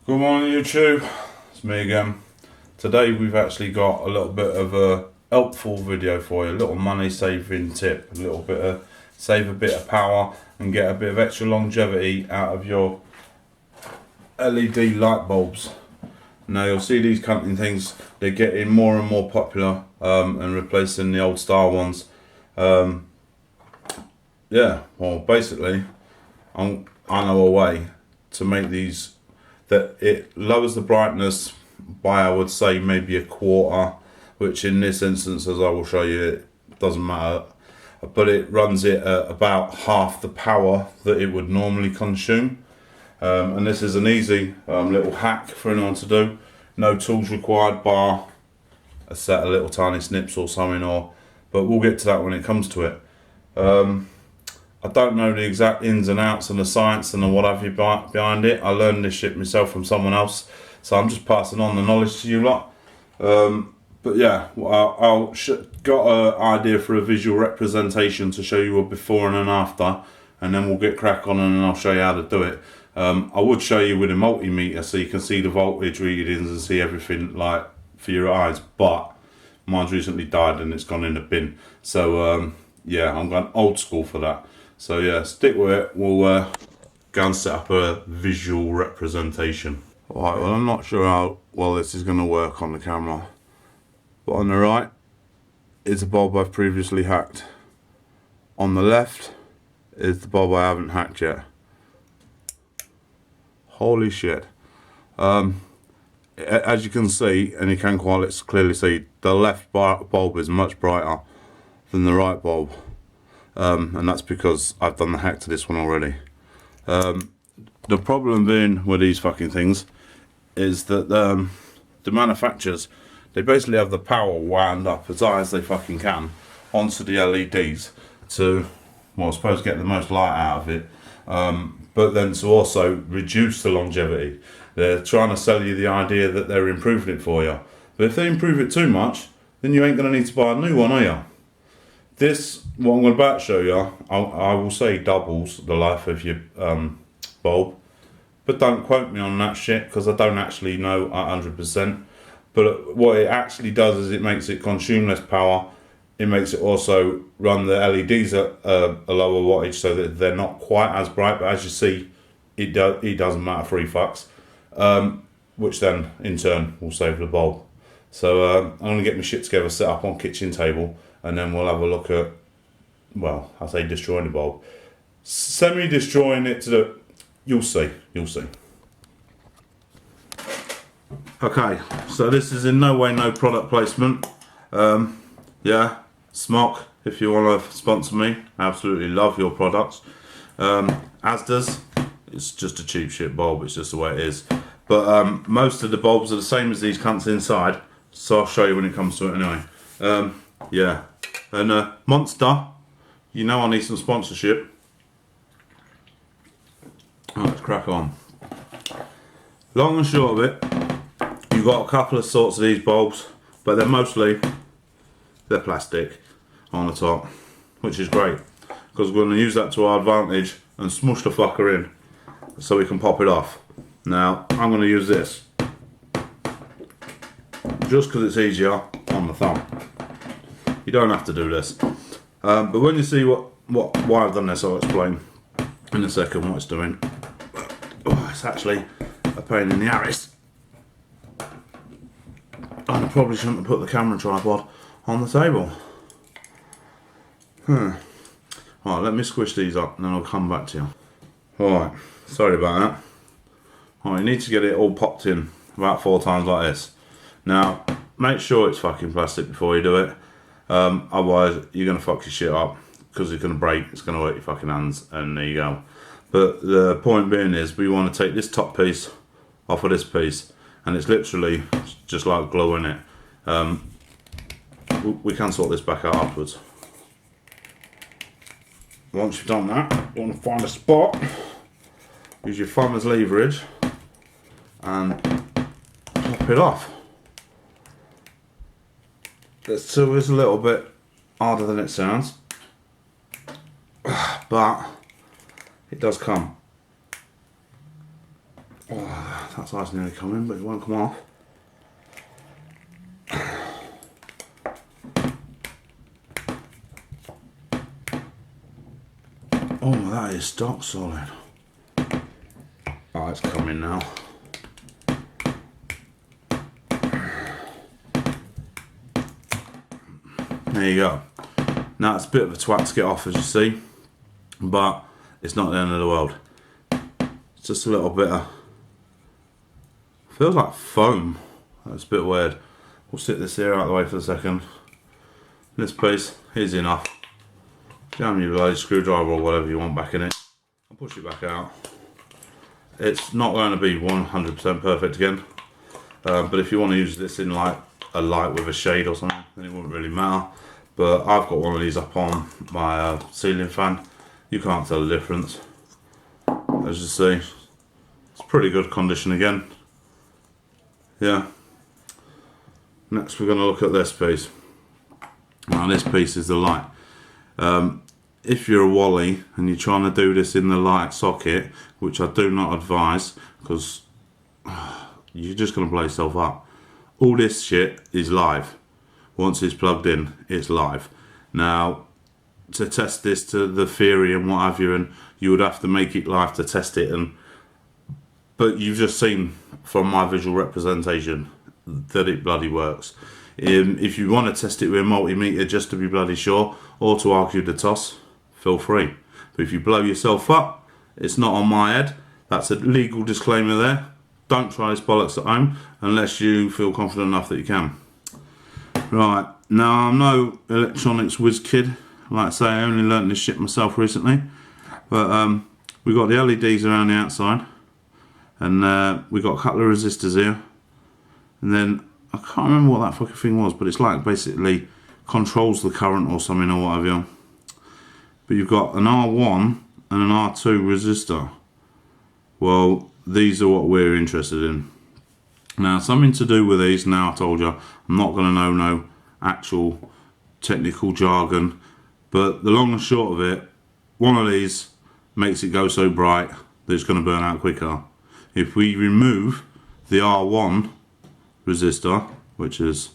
Good morning YouTube, it's me again. Today we've actually got a little bit of a helpful video for you, a little money saving tip, a little bit of save a bit of power and get a bit of extra longevity out of your LED light bulbs. Now you'll see these cunting things, they're getting more and more popular and replacing the old style ones. Yeah, well basically I know a way to make these that it lowers the brightness by, I would say, maybe a quarter, which in this instance, as I will show you, it doesn't matter, but it runs it at about half the power that it would normally consume. And this is an easy little hack for anyone to do. No tools required bar a set of little tiny snips or something, but we'll get to that when it comes to it. I don't know the exact ins and outs and the science and the what have you behind it. I learned this shit myself from someone else, so I'm just passing on the knowledge to you lot. But yeah, got an idea for a visual representation to show you a before and an after, and then we'll get crack on and I'll show you how to do it. I would show you with a multimeter so you can see the voltage readings and see everything like for your eyes, but mine's recently died and it's gone in the bin. So yeah, I'm going old school for that. So yeah, stick with it, we'll go and set up a visual representation. Alright, well I'm not sure how well this is going to work on the camera, but on the right is the bulb I've previously hacked. On the left is the bulb I haven't hacked yet. Holy shit. As you can see, and you can quite clearly see, the left bulb is much brighter than the right bulb. And that's because I've done the hack to this one already. The problem being with these fucking things is that the manufacturers, they basically have the power wound up as high as they fucking can onto the LEDs to, well, I suppose get the most light out of it, but then to also reduce the longevity. They're trying to sell you the idea that they're improving it for you, but if they improve it too much, then you ain't going to need to buy a new one, are you? This, what I'm about to show you, I will say doubles the life of your bulb, but don't quote me on that shit because I don't actually know 100%. But what it actually does is it makes it consume less power. It makes it also run the LEDs at a lower wattage so that they're not quite as bright. But as you see, it doesn't matter 3 fucks, which then in turn will save the bulb. So I'm going to get my shit together, set up on kitchen table, and then we'll have a look at, well, I say destroying the bulb, semi-destroying it to the, you'll see. Okay, so this is in no way no product placement. Yeah, Smock, if you want to sponsor me, absolutely love your products. Asda's, it's just a cheap shit bulb, it's just the way it is. But most of the bulbs are the same as these cunts inside, so I'll show you when it comes to it anyway. Yeah, and Monster, you know I need some sponsorship. Let's crack on. Long and short of it, you've got a couple of sorts of these bulbs, but they're plastic on the top, which is great because we're going to use that to our advantage and smush the fucker in so we can pop it off. Now I'm going to use this just because it's easier on the thumb. You don't have to do this, but when you see why I've done this, I'll explain in a second what it's doing. Oh, it's actually a pain in the arse. And I probably shouldn't have put the camera tripod on the table. Alright, let me squish these up and then I'll come back to you. Alright, sorry about that. Alright, you need to get it all popped in about 4 times like this. Now, make sure it's fucking plastic before you do it. Otherwise, you're going to fuck your shit up because it's going to break, it's going to hurt your fucking hands, and there you go. But the point being is, we want to take this top piece off of this piece, and it's literally just like glue in it. We can sort this back out afterwards. Once you've done that, you want to find a spot, use your thumb as leverage, and pop it off. This tool is a little bit harder than it sounds, but it does come. Oh, That side's nearly coming, but it won't come off. Oh, that is stock solid. Oh, it's coming now. There you go. Now it's a bit of a twat to get off, as you see, but it's not the end of the world. It's just a little bit of, feels like foam. That's a bit weird. We'll sit this here out of the way for a second. This piece is enough. Jam your bloody screwdriver or whatever you want back in it. I'll push it back out. It's not going to be 100% perfect again, but if you want to use this in like a light with a shade or something, then it wouldn't really matter. But I've got one of these up on my ceiling fan. You can't tell the difference. As you see, it's pretty good condition again. Yeah. Next we're going to look at this piece. Now this piece is the light. If you're a Wally and you're trying to do this in the light socket, which I do not advise, because you're just going to blow yourself up. All this shit is live. Once it's plugged in, it's live. Now, to test this to the theory and what have you, and you would have to make it live to test it. But you've just seen from my visual representation that it bloody works. If you want to test it with a multimeter just to be bloody sure, or to argue the toss, feel free. But if you blow yourself up, it's not on my head. That's a legal disclaimer there. Don't try this bollocks at home unless you feel confident enough that you can. Right, now I'm no electronics whiz kid. Like I say, I only learnt this shit myself recently. But we've got the LEDs around the outside. And we've got a couple of resistors here. And then, I can't remember what that fucking thing was, but it's like basically controls the current or something or what have you. But you've got an R1 and an R2 resistor. Well, these are what we're interested in. Now, something to do with these, now I told you, I'm not going to know no actual technical jargon, but the long and short of it, one of these makes it go so bright that it's going to burn out quicker. If we remove the R1 resistor, which is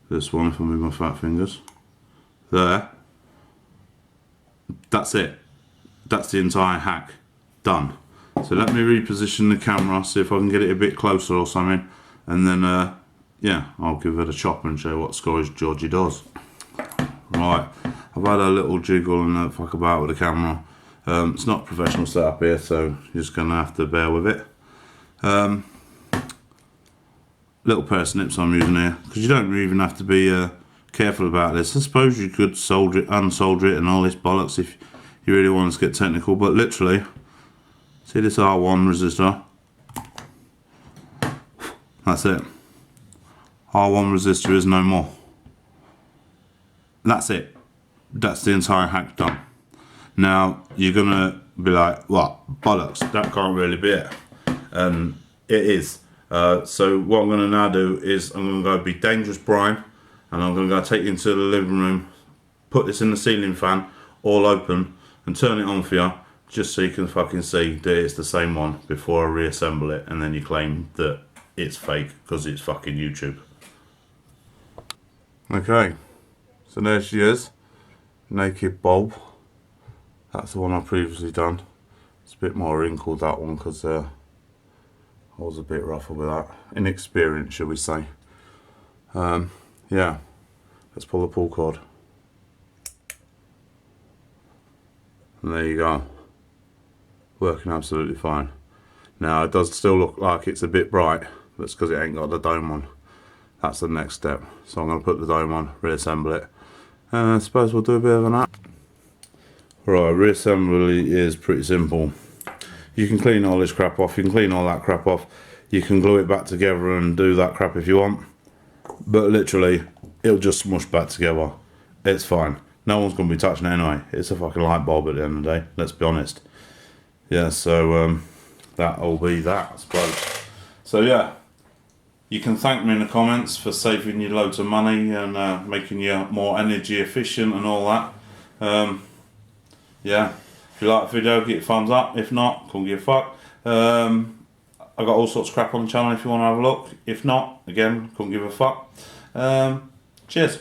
this one, if I move my fat fingers, there, that's it. That's the entire hack done. So let me reposition the camera, see if I can get it a bit closer or something, and then yeah, I'll give it a chop and show you what Scottish Georgie does. Right, I've had a little jiggle and fuck about with the camera. It's not a professional setup here, so you're just going to have to bear with it. Little pair of snips I'm using here, because you don't even have to be careful about this. I suppose you could solder it, unsolder it and all this bollocks if you really want to get technical, but literally, see this R1 resistor? That's it. R1 resistor is no more. That's it. That's the entire hack done. Now, you're going to be like, what? Bollocks, that can't really be it. And it is. So what I'm going to now do is I'm going to go be dangerous Brian, and I'm going to go take you into the living room, put this in the ceiling fan, all open, and turn it on for you, just so you can fucking see that it's the same one before I reassemble it, and then you claim that it's fake because it's fucking YouTube. Okay, so there she is, naked bulb. That's the one I've previously done. It's a bit more wrinkled, that one, because I was a bit ruffled with that. Inexperienced, shall we say. Yeah, let's pull the pull cord. And there you go. Working absolutely fine. Now, it does still look like it's a bit bright. That's because it ain't got the dome on. That's the next step. So I'm going to put the dome on, reassemble it. And I suppose we'll do a bit of an app. Right, reassembly is pretty simple. You can clean all this crap off, you can clean all that crap off, you can glue it back together and do that crap if you want, but literally it'll just smush back together. It's fine. No one's going to be touching it anyway. It's a fucking light bulb at the end of the day, let's be honest. Yeah, so that'll be that, I suppose. So yeah, you can thank me in the comments for saving you loads of money and making you more energy efficient and all that. Yeah, if you like the video, get a thumbs up. If not, couldn't give a fuck. I got all sorts of crap on the channel if you want to have a look. If not, again, couldn't give a fuck. Cheers.